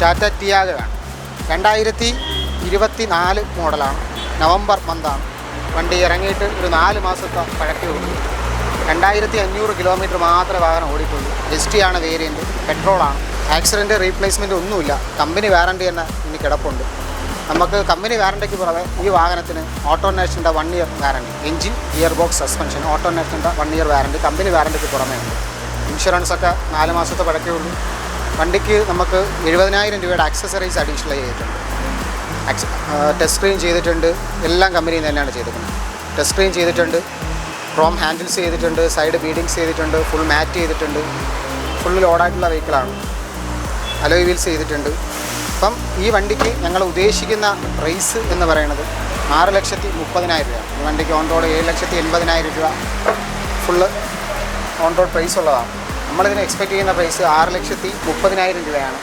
ടാറ്റ ടിയാഗോയാണ്. 2024 മോഡലാണ്. നവംബർ മന്താണ്. വണ്ടി ഇറങ്ങിയിട്ട് ഒരു 4 മാസത്തെ പഴക്കേ ഉള്ളൂ. 2500 കിലോമീറ്റർ മാത്രമേ വാഹനം ഓടിയിട്ടുള്ളൂ. ST ആണ് വേരിയൻറ്റ്, പെട്രോളാണ്. ആക്സിഡൻറ്റ് റീപ്ലേസ്മെൻറ്റ് ഒന്നുമില്ല. കമ്പനി വാറണ്ടി തന്നെ ഇനി കിടപ്പുണ്ട്. നമുക്ക് കമ്പനി വാറണ്ടിക്ക് പുറമെ ഈ വാഹനത്തിന് ഓട്ടോനേഷൻ്റെ 1 year warranty, engine, gear box, suspension, ഓട്ടോനേഷൻ്റെ 1 ഇയർ വാറണ്ടി കമ്പനി വാറണ്ടിക്ക് പുറമേ ഉണ്ട്. ഇൻഷുറൻസൊക്കെ 4 മാസത്തെ പഴക്കേ ഉള്ളൂ. വണ്ടിക്ക് നമുക്ക് 70,000 രൂപയുടെ ആക്സസറീസ് അഡീഷണൽ ചെയ്തിട്ടുണ്ട്. ടച്ച് സ്ക്രീൻ ചെയ്തിട്ടുണ്ട്. എല്ലാം കമ്പനിയിൽ നിന്ന് തന്നെയാണ് ചെയ്തിരിക്കുന്നത്. ടച്ച് സ്ക്രീൻ ചെയ്തിട്ടുണ്ട്, ക്രോം ഹാൻഡിൽസ് ചെയ്തിട്ടുണ്ട്, സൈഡ് ബീഡിങ്സ് ചെയ്തിട്ടുണ്ട്, ഫുൾ മാറ്റ് ചെയ്തിട്ടുണ്ട്. ഫുൾ ലോഡായിട്ടുള്ള വെഹിക്കിളാണ്. അലോയ് വീൽസ് ചെയ്തിട്ടുണ്ട്. അപ്പം ഈ വണ്ടിക്ക് ഞങ്ങൾ ഉദ്ദേശിക്കുന്ന പ്രൈസ് എന്ന് പറയുന്നത് 6,30,000 രൂപ. ഈ വണ്ടിക്ക് ഓൺ റോഡ് 7,80,000 രൂപ ഫുള്ള് ഓൺ റോഡ് പ്രൈസ് ഉള്ളതാണ്. നമ്മളിതിന് എക്സ്പെക്റ്റ് ചെയ്യുന്ന പ്രൈസ് 6,30,000 രൂപയാണ്.